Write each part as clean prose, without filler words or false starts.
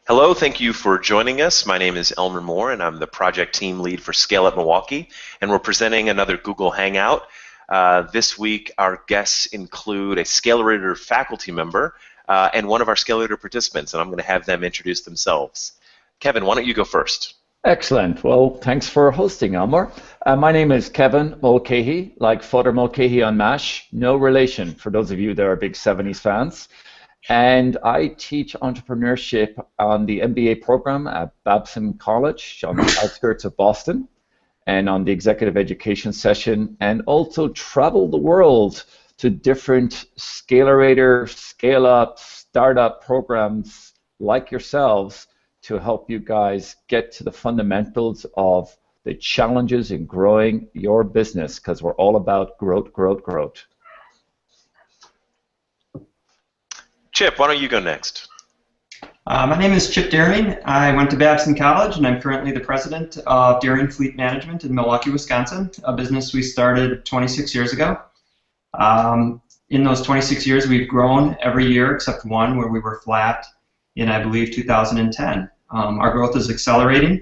Hello, thank you for joining us. My name is Elmer Moore, and I'm the project team lead for Scale Up Milwaukee, and we're presenting another Google Hangout. This week, our guests include a Scalerator faculty member and one of our Scalerator participants, and I'm going to have them introduce themselves. Kevin, why don't you go first? Excellent. Well, thanks for hosting, Elmer. My name is Kevin Mulcahy, like Father Mulcahy on MASH, no relation for those of you that are big 70s fans. And I teach entrepreneurship on the MBA program at Babson College on the outskirts of Boston, and on the executive education session, and also travel the world to different Scalerator, scale-up, startup programs like yourselves to help you guys get to the fundamentals of the challenges in growing your business, because we're all about growth, growth, growth. Chip, why don't you go next? My name is Chip Doering. I went to Babson College, and I'm currently the president of Doering Fleet Management in Milwaukee, Wisconsin, a business we started 26 years ago. In those 26 years, we've grown every year except one where we were flat in, I believe, 2010. Our growth is accelerating.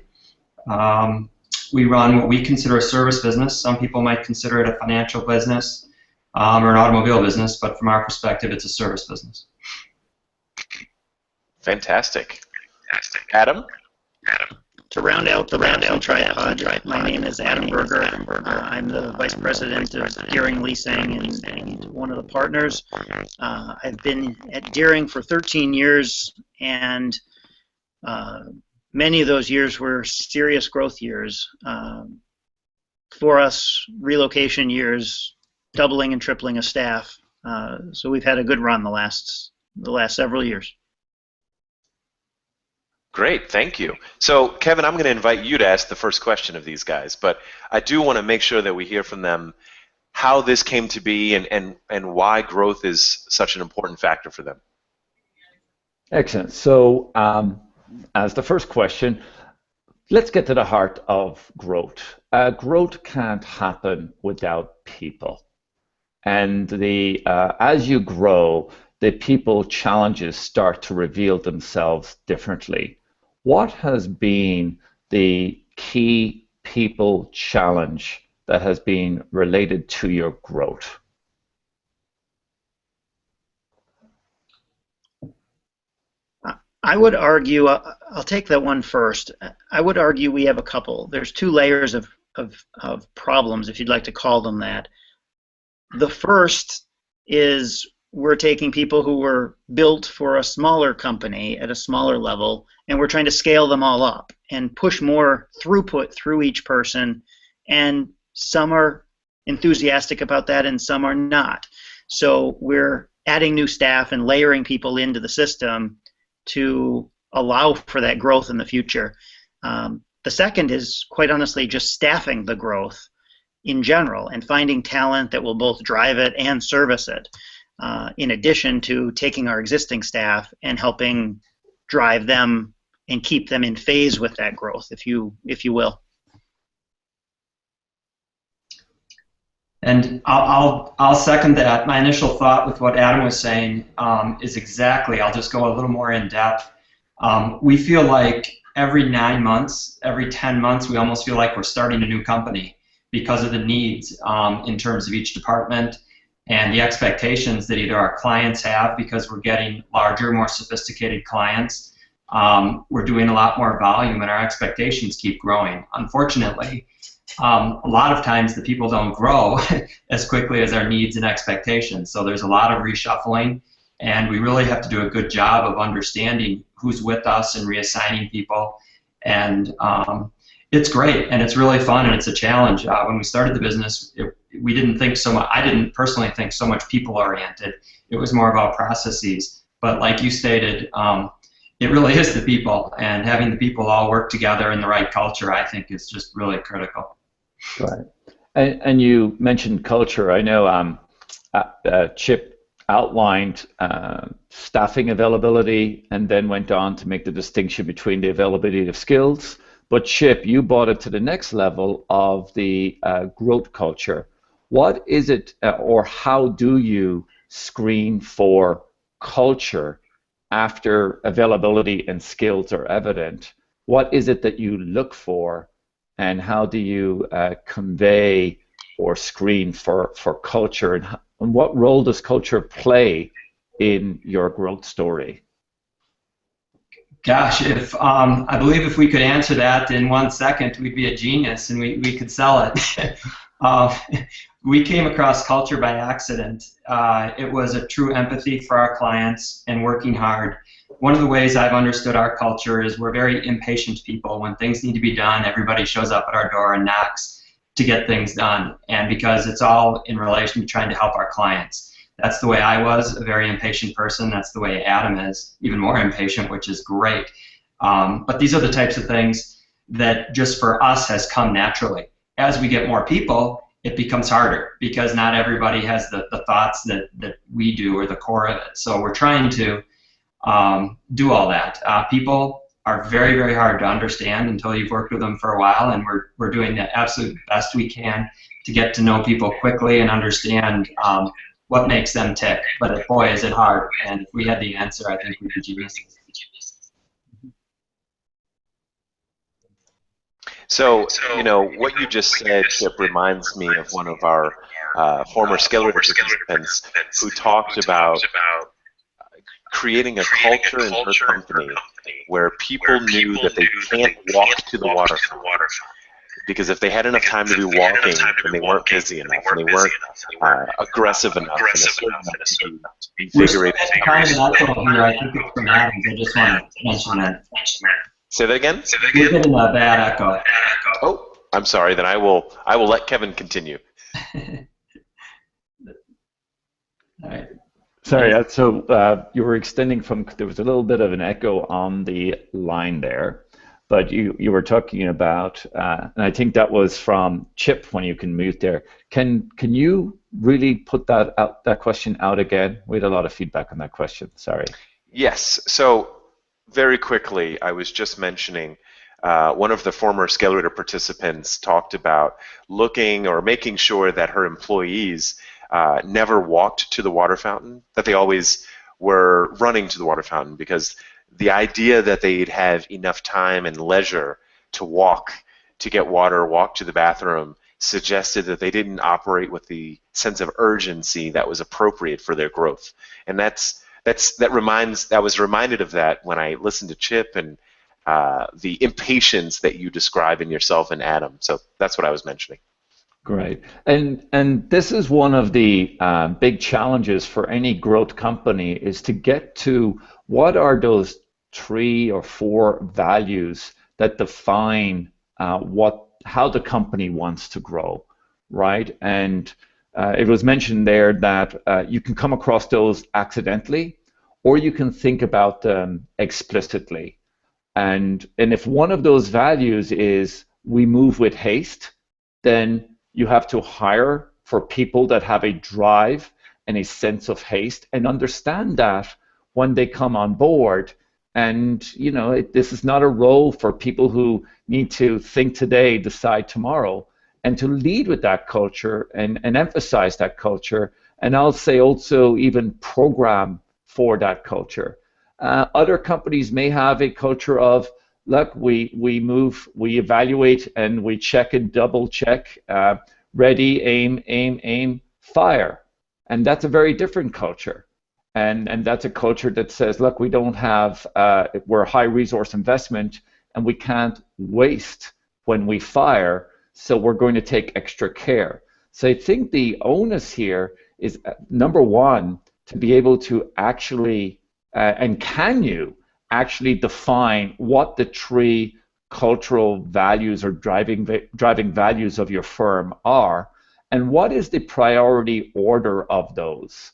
We run what we consider a service business. Some people might consider it a financial business or an automobile business, but from our perspective, it's a service business. Fantastic. Adam? To round out the tripod, my name is Adam Berger. I'm the vice president of Doering Leasing and one of the partners. I've been at Doering for 13 years, and many of those years were serious growth years. For us, relocation years, doubling and tripling of staff. So we've had a good run the last several years. Great, thank you. So, Kevin, I'm going to invite you to ask the first question of these guys, but I do want to make sure that we hear from them how this came to be and why growth is such an important factor for them. Excellent. So, as the first question, let's get to the heart of growth. Growth can't happen without people. And as you grow, the people challenges start to reveal themselves differently. What has been the key people challenge that has been related to your growth? I would argue, I'll take that one first. I would argue we have a couple. There's two layers of problems, if you'd like to call them that. The first is we're taking people who were built for a smaller company at a smaller level, and we're trying to scale them all up and push more throughput through each person, and some are enthusiastic about that and some are not. So we're adding new staff and layering people into the system to allow for that growth in the future. The second is, quite honestly, just staffing the growth in general and finding talent that will both drive it and service it. In addition to taking our existing staff and helping drive them and keep them in phase with that growth, if you will. And I'll second that. My initial thought with what Adam was saying is exactly. I'll just go a little more in depth. We feel like every 9 months, every 10 months, we almost feel like we're starting a new company because of the needs in terms of each department, and the expectations that either our clients have because we're getting larger, more sophisticated clients. We're doing a lot more volume, and our expectations keep growing. Unfortunately, a lot of times the people don't grow as quickly as our needs and expectations. So there's a lot of reshuffling, and we really have to do a good job of understanding who's with us and reassigning people. And it's great, and it's really fun, and it's a challenge. When we started the business, we didn't think so much. I didn't personally think so much people-oriented. It was more about processes. But like you stated, it really is the people, and having the people all work together in the right culture, I think, is just really critical. Right. And you mentioned culture. I know Chip outlined staffing availability and then went on to make the distinction between the availability of skills. But Chip, you brought it to the next level of the growth culture. What is it, or how do you screen for culture after availability and skills are evident, what is it that you look for, and how do you convey or screen for culture, and what role does culture play in your growth story? Gosh, if I believe if we could answer that in 1 second, we'd be a genius and we could sell it. We came across culture by accident. It was a true empathy for our clients and working hard. One of the ways I've understood our culture is we're very impatient people. When things need to be done, everybody shows up at our door and knocks to get things done. And because it's all in relation to trying to help our clients. That's the way I was, a very impatient person. That's the way Adam is, even more impatient, which is great. But these are the types of things that just for us has come naturally. As we get more people, it becomes harder because not everybody has the thoughts that we do or the core of it. So we're trying to do all that. People are very, very hard to understand until you've worked with them for a while, and we're doing the absolute best we can to get to know people quickly and understand what makes them tick. But boy, is it hard. And if we had the answer, I think we'd be geniuses. So, you know, what you just said, Chip, reminds me of one of our former Scale participants who talked about creating a culture in her company where people knew that they can't walk to the waterfront. Because if they had enough time to be walking, then they weren't busy enough, and they weren't aggressive enough, and assertive enough to be invigorated. Kind of an echo here. I think it's from Adams. I just want to mention that. Say that again? We're getting a bad echo. Oh, I'm sorry. Then I will let Kevin continue. All right. Sorry, so you were extending from, there was a little bit of an echo on the line there, but you were talking about, and I think that was from Chip when you can mute there. Can you really put that question out again? We had a lot of feedback on that question, sorry. Yes, so very quickly, I was just mentioning one of the former Scalerator participants talked about looking or making sure that her employees never walked to the water fountain, that they always were running to the water fountain, because the idea that they'd have enough time and leisure to walk to get water, walk to the bathroom, suggested that they didn't operate with the sense of urgency that was appropriate for their growth. And I was reminded of that when I listened to Chip and the impatience that you describe in yourself and Adam. So that's what I was mentioning. Great. And this is one of the big challenges for any growth company, is to get to what are those 3 or 4 values that define how the company wants to grow, right? And it was mentioned there that you can come across those accidentally, or you can think about them explicitly. And if one of those values is we move with haste, then you have to hire for people that have a drive and a sense of haste and understand that when they come on board. And you know, this is not a role for people who need to think today, decide tomorrow, and to lead with that culture and emphasize that culture. And I'll say also even program for that culture. Other companies may have a culture of, look, we move, we evaluate, and we check and double check, ready, aim, fire. And that's a very different culture. And that's a culture that says, look, we don't have, we're high resource investment, and we can't waste when we fire, so we're going to take extra care. So I think the onus here is, number one, to be able to actually, and can you actually define what the 3 cultural values or driving values of your firm are, and what is the priority order of those?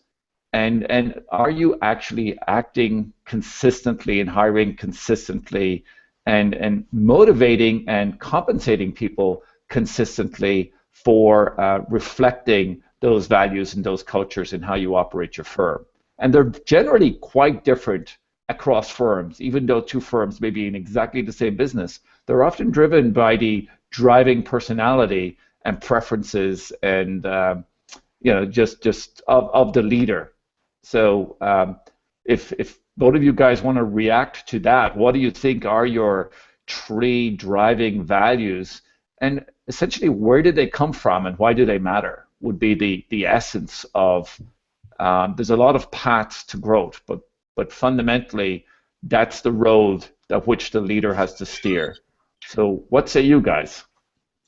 And are you actually acting consistently and hiring consistently and motivating and compensating people consistently for reflecting those values and those cultures in how you operate your firm? And they're generally quite different across firms. Even though 2 firms may be in exactly the same business, they're often driven by the driving personality and preferences and just of the leader. So if both of you guys want to react to that. What do you think are your three driving values? And essentially, where did they come from and why do they matter? Would be the essence of, there's a lot of paths to growth, but fundamentally, that's the road that which the leader has to steer. So what say you guys?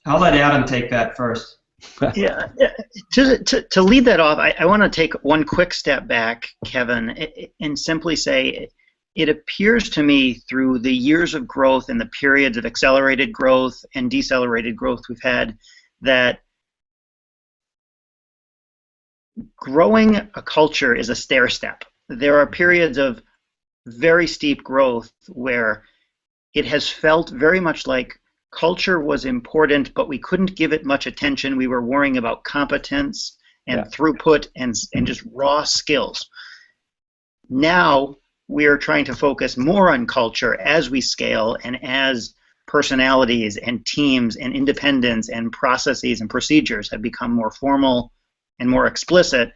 I'll let Adam take that first. Yeah, to lead that off, I want to take one quick step back, Kevin, and simply say it appears to me through the years of growth and the periods of accelerated growth and decelerated growth we've had that growing a culture is a stair step. There are periods of very steep growth where it has felt very much like culture was important, but we couldn't give it much attention. We were worrying about competence and throughput and just raw skills. Now we are trying to focus more on culture as we scale and as personalities and teams and independence and processes and procedures have become more formal and more explicit.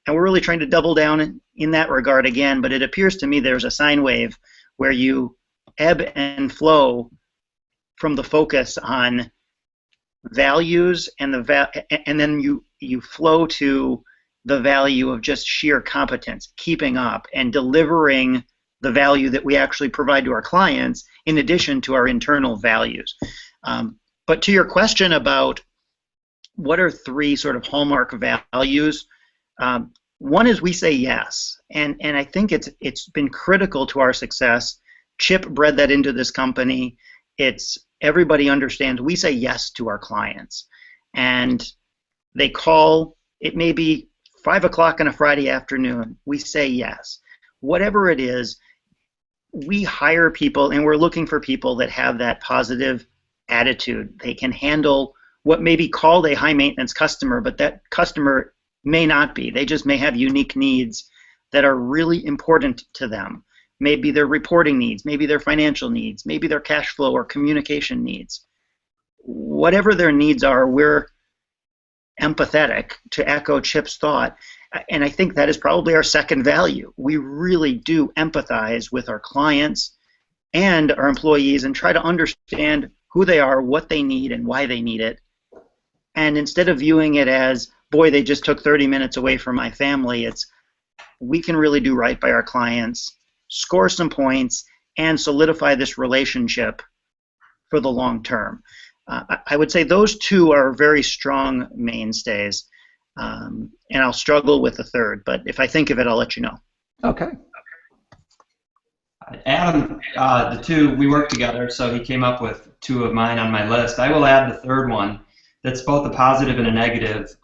And we're really trying to double down in that regard again, but it appears to me there's a sine wave where you ebb and flow from the focus on values and and then you flow to the value of just sheer competence, keeping up and delivering the value that we actually provide to our clients in addition to our internal values. But to your question about what are three sort of hallmark values, one is we say yes, and I think it's been critical to our success. Chip bred that into this company. It's everybody understands we say yes to our clients, and they call. It may be 5 o'clock on a Friday afternoon. We say yes. Whatever it is, we hire people, and we're looking for people that have that positive attitude. They can handle what may be called a high maintenance customer, but that customer may not be. They just may have unique needs that are really important to them. Maybe their reporting needs, maybe their financial needs, maybe their cash flow or communication needs. Whatever their needs are, we're empathetic, to echo Chip's thought. And I think that is probably our second value. We really do empathize with our clients and our employees and try to understand who they are, what they need, and why they need it. And instead of viewing it as, boy, they just took 30 minutes away from my family, it's we can really do right by our clients, score some points, and solidify this relationship for the long term. I would say those two are very strong mainstays, and I'll struggle with the third, but if I think of it, I'll let you know. Okay. Adam, the two, we worked together, so he came up with two of mine on my list. I will add the third one that's both a positive and a negative.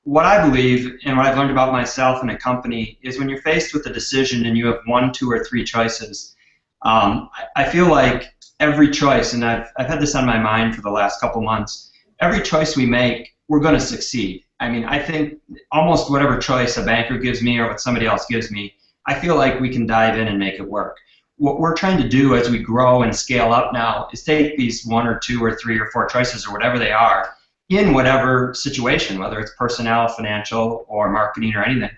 What I believe, and what I've learned about myself and a company, is when you're faced with a decision and you have one, two, or three choices, I feel like every choice, and I've had this on my mind for the last couple months, every choice we make, we're going to succeed. I mean, I think almost whatever choice a banker gives me or what somebody else gives me, I feel like we can dive in and make it work. What we're trying to do as we grow and scale up now is take these one or two or three or four choices or whatever they are in whatever situation, whether it's personnel, financial, or marketing or anything.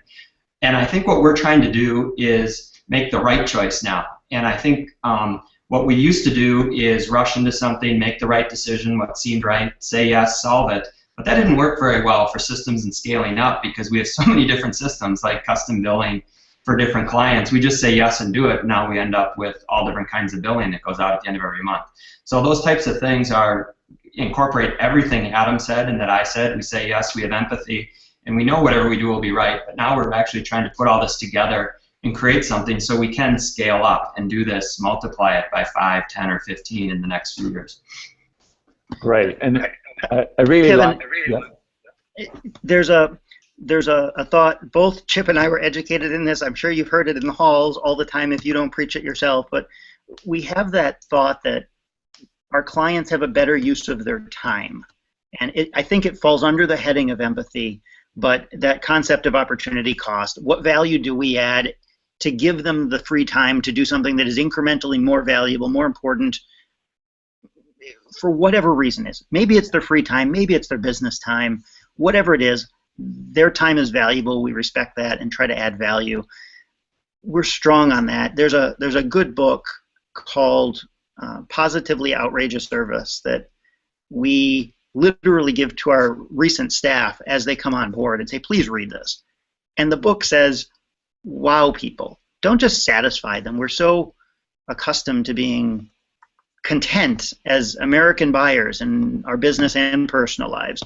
And I think what we're trying to do is make the right choice now. And I think what we used to do is rush into something, make the right decision, what seemed right, say yes, solve it. But that didn't work very well for systems and scaling up because we have so many different systems like custom billing for different clients. We just say yes and do it. Now we end up with all different kinds of billing that goes out at the end of every month. So those types of things incorporate everything Adam said and that I said. We say yes, we have empathy, and we know whatever we do will be right. But now we're actually trying to put all this together and create something so we can scale up and do this, multiply it by 5, 10, or 15 in the next few years. Great. And I really Kevin, like... There's a thought, both Chip and I were educated in this. I'm sure you've heard it in the halls all the time if you don't preach it yourself, but we have that thought that our clients have a better use of their time. And I think it falls under the heading of empathy, but that concept of opportunity cost. What value do we add to give them the free time to do something that is incrementally more valuable, more important, for whatever reason is? Maybe it's their free time, maybe it's their business time, whatever it is, their time is valuable. We respect that and try to add value. we're strong on that. There's a good book called Positively Outrageous Service that we literally give to our recent staff as they come on board and say, please read this. And the book says, wow people. Don't just satisfy them. We're so accustomed to being content as American buyers in our business and personal lives.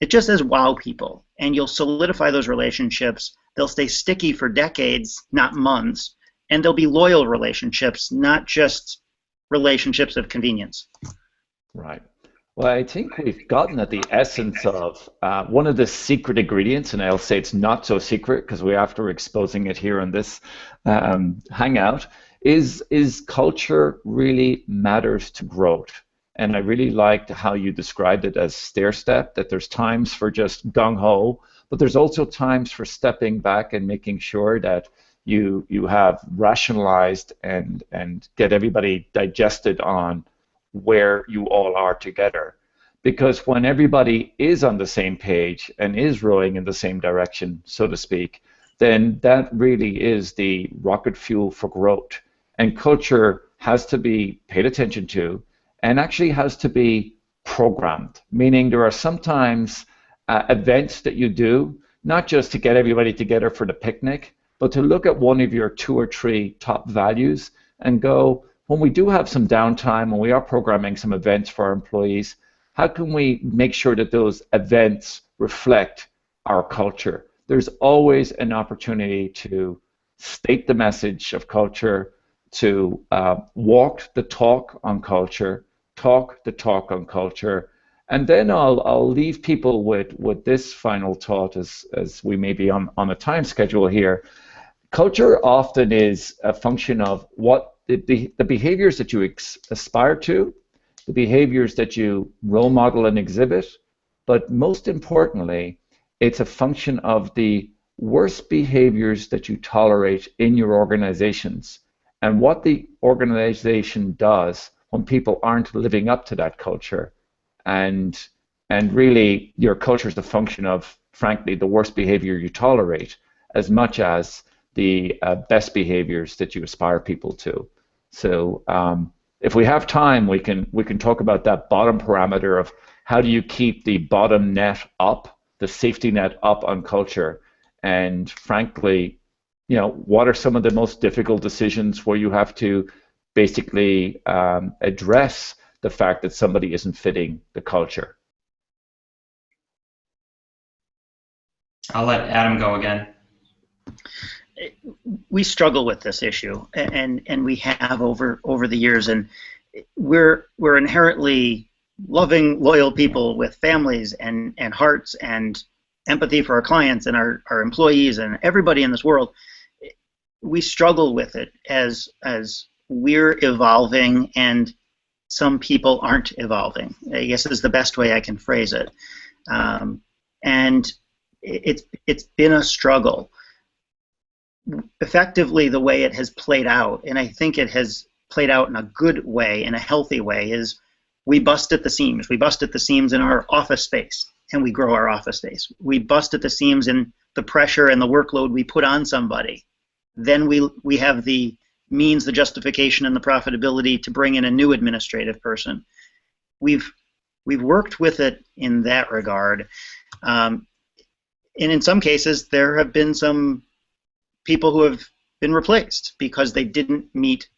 It just says wow people, and you'll solidify those relationships. They'll stay sticky for decades, not months, and they'll be loyal relationships, not just relationships of convenience. Right. Well, I think we've gotten at the essence of one of the secret ingredients, and I'll say it's not so secret because we're after exposing it here on this hangout, is culture really matters to growth. And I really liked how you described it as stair step, that there's times for just gung-ho, but there's also times for stepping back and making sure that you have rationalized and get everybody digested on where you all are together. Because when everybody is on the same page and is rowing in the same direction, so to speak, then that really is the rocket fuel for growth. And culture has to be paid attention to and actually has to be programmed, meaning there are sometimes events that you do, not just to get everybody together for the picnic, but to look at one of your 2 or 3 top values and go, when we do have some downtime, when we are programming some events for our employees, how can we make sure that those events reflect our culture? There's always an opportunity to state the message of culture, to walk the talk on culture, talk the talk on culture, and then I'll leave people with this final thought as we may be on a time schedule here. Culture often is a function of what the behaviors that you aspire to, the behaviors that you role model and exhibit, but most importantly, it's a function of the worst behaviors that you tolerate in your organizations and what the organization does when people aren't living up to that culture. And really, your culture is the function of, frankly, the worst behavior you tolerate as much as the best behaviors that you aspire people to. So if we have time, we can talk about that bottom parameter of how do you keep the bottom net up, the safety net up on culture, and frankly, what are some of the most difficult decisions where you have to basically address the fact that somebody isn't fitting the culture? I'll let Adam go again. We struggle with this issue, and we have over the years, and we're inherently loving, loyal people with families and hearts and empathy for our clients and our employees and everybody in this world. We struggle with it as we're evolving and some people aren't evolving, I guess is the best way I can phrase it. And it's been a struggle. Effectively, the way it has played out, and I think it has played out in a good way, in a healthy way, is we bust at the seams. We bust at the seams in our office space, and we grow our office space. We bust at the seams in the pressure and the workload we put on somebody. Then we have the means, the justification, and the profitability to bring in a new administrative person. We've worked with it in that regard. And in some cases, there have been some people who have been replaced because they didn't meet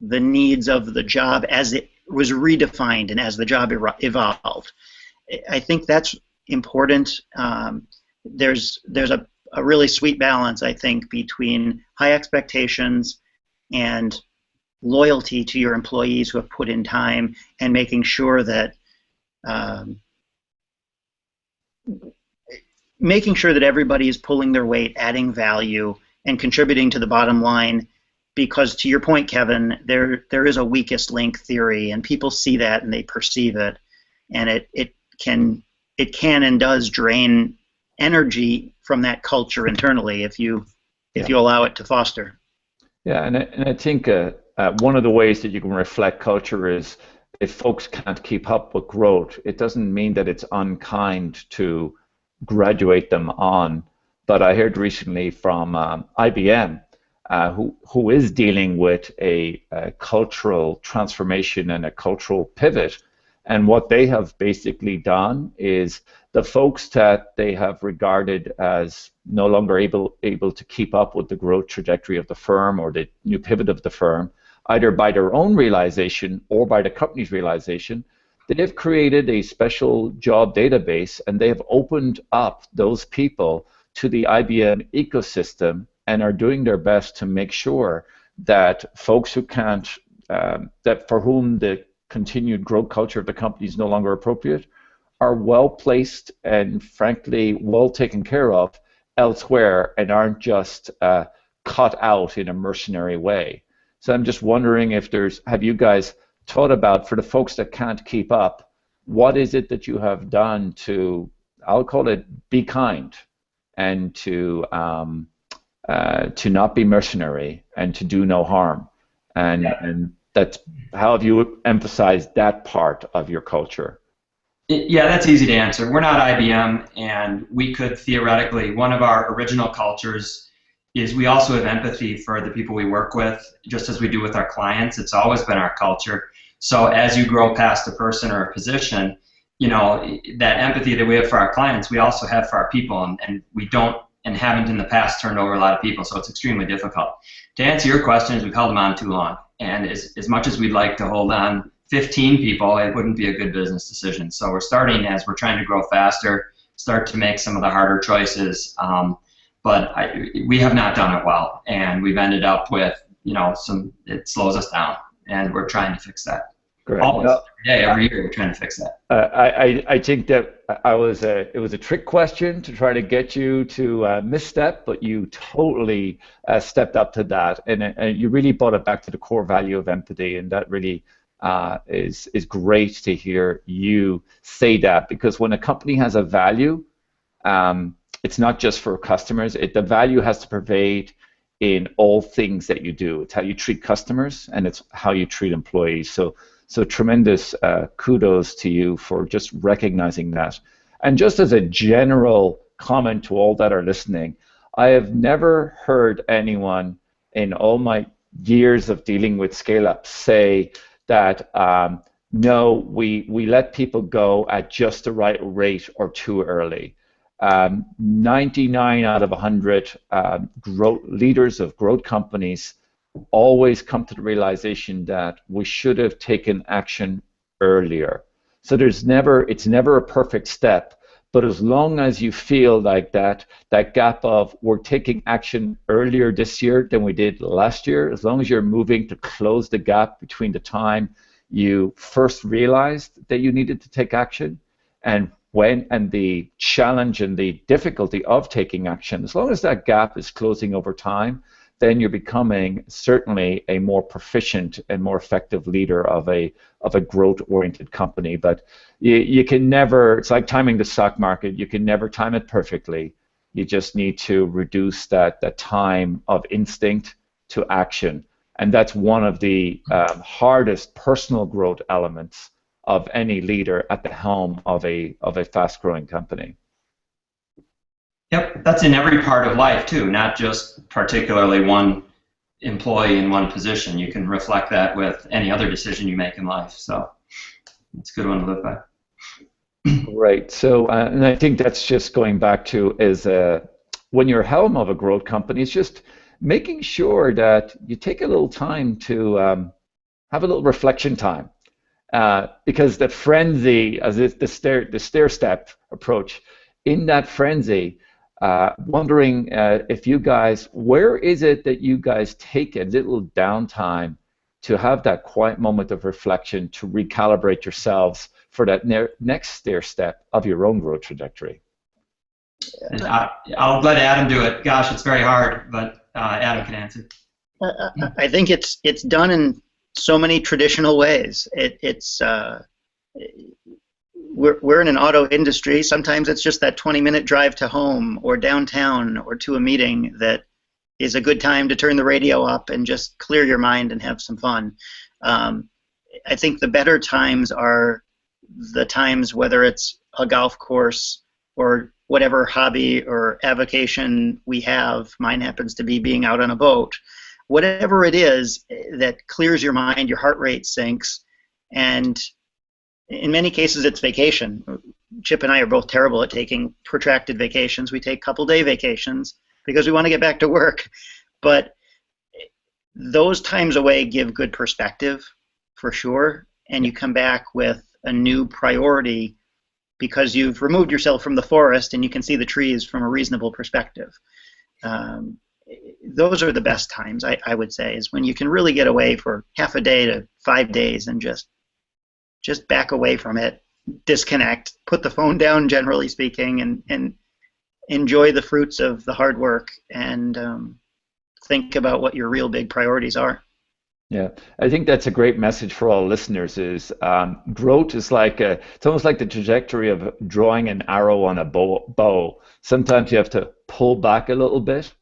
the needs of the job as it was redefined and as the job evolved. I think that's important. There's a really sweet balance, I think, between high expectations and loyalty to your employees who have put in time and making sure that everybody is pulling their weight, adding value, and contributing to the bottom line. Because to your point, Kevin, there is a weakest link theory, and people see that and they perceive it, and it can and does drain energy from that culture internally if you allow it to foster. Yeah, and I think one of the ways that you can reflect culture is if folks can't keep up with growth, it doesn't mean that it's unkind to graduate them on. But I heard recently from IBM who is dealing with a cultural transformation and a cultural pivot. And what they have basically done is the folks that they have regarded as no longer able to keep up with the growth trajectory of the firm or the new pivot of the firm, either by their own realization or by the company's realization, they've created a special job database, and they have opened up those people to the IBM ecosystem and are doing their best to make sure that folks who can't, that for whom the continued growth culture of the company is no longer appropriate, are well placed and frankly well taken care of elsewhere and aren't just cut out in a mercenary way. So I'm just wondering if have you guys thought about, for the folks that can't keep up, what is it that you have done to, I'll call it, be kind and to not be mercenary and to do no harm, and that's how have you emphasized that part of your culture? Yeah, that's easy to answer. We're not IBM, and we could theoretically, one of our original cultures is we also have empathy for the people we work with, just as we do with our clients. It's always been our culture. So as you grow past a person or a position, you know, that empathy that we have for our clients, we also have for our people, and we don't and haven't in the past turned over a lot of people, so it's extremely difficult. To answer your question, is we've held them on too long, and as much as we'd like to hold on 15 people, it wouldn't be a good business decision. So we're starting, as we're trying to grow faster, start to make some of the harder choices, but we have not done it well, and we've ended up with, you know, it slows us down, and we're trying to fix that. Correct. Almost every day, every year, we're trying to fix that. I think that it was a trick question to try to get you to misstep, but you totally stepped up to that, and you really brought it back to the core value of empathy, and that really is great to hear you say that, because when a company has a value, it's not just for customers. The value has to pervade in all things that you do. It's how you treat customers, and it's how you treat employees. So tremendous kudos to you for just recognizing that. And just as a general comment to all that are listening, I have never heard anyone in all my years of dealing with scale-ups say that no, we let people go at just the right rate or too early. 99 out of 100 leaders of growth companies always come to the realization that we should have taken action earlier. So it's never a perfect step, but as long as you feel like that gap of we're taking action earlier this year than we did last year, as long as you're moving to close the gap between the time you first realized that you needed to take action and the challenge and the difficulty of taking action, as long as that gap is closing over time, then you're becoming certainly a more proficient and more effective leader of a growth-oriented company. But you can never, it's like timing the stock market, you can never time it perfectly. You just need to reduce that time of instinct to action. And that's one of the hardest personal growth elements of any leader at the helm of a fast-growing company. Yep, that's in every part of life too, not just particularly one employee in one position. You can reflect that with any other decision you make in life. So it's a good one to live by. Right. So, and I think that's just going back to when you're helm of a growth company, it's just making sure that you take a little time to have a little reflection time, because the frenzy, as the stair step approach, in that frenzy. Wondering if you guys, where is it that you guys take a little downtime to have that quiet moment of reflection to recalibrate yourselves for that next stair step of your own growth trajectory? And I'll let Adam do it. Gosh, it's very hard, but Adam can answer. I think it's done in so many traditional ways. We're in an auto industry. Sometimes it's just that 20-minute drive to home or downtown or to a meeting that is a good time to turn the radio up and just clear your mind and have some fun. I think the better times are the times, whether it's a golf course or whatever hobby or avocation we have. Mine happens to be being out on a boat. whatever it is that clears your mind, your heart rate sinks, and in many cases it's vacation. Chip and I are both terrible at taking protracted vacations. We take couple-day vacations because we want to get back to work. But those times away give good perspective, for sure, and you come back with a new priority because you've removed yourself from the forest and you can see the trees from a reasonable perspective. Those are the best times, I would say, is when you can really get away for half a day to 5 days and just back away from it, disconnect, put the phone down, generally speaking, and enjoy the fruits of the hard work and think about what your real big priorities are. Yeah, I think that's a great message for all listeners is growth is like it's almost like the trajectory of drawing an arrow on a bow. Sometimes you have to pull back a little bit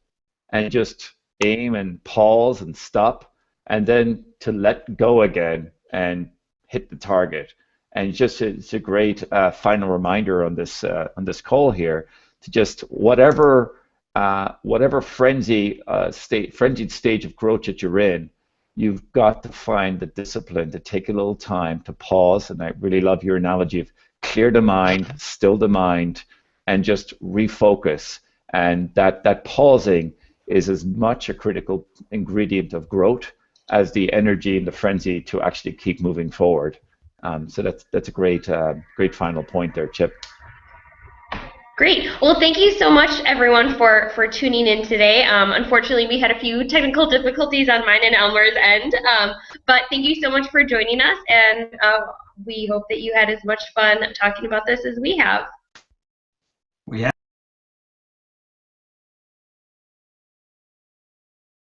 and just aim and pause and stop, and then to let go again and hit the target. And just it's a great final reminder on this call here to just whatever frenzied stage of growth that you're in, you've got to find the discipline to take a little time to pause. And I really love your analogy of clear the mind, still the mind, and just refocus. And that pausing is as much a critical ingredient of growth as the energy and the frenzy to actually keep moving forward. So that's a great final point there, Chip. Great. Well, thank you so much, everyone, for tuning in today. Unfortunately, we had a few technical difficulties on mine and Elmer's end, but thank you so much for joining us, and we hope that you had as much fun talking about this as we have. We have.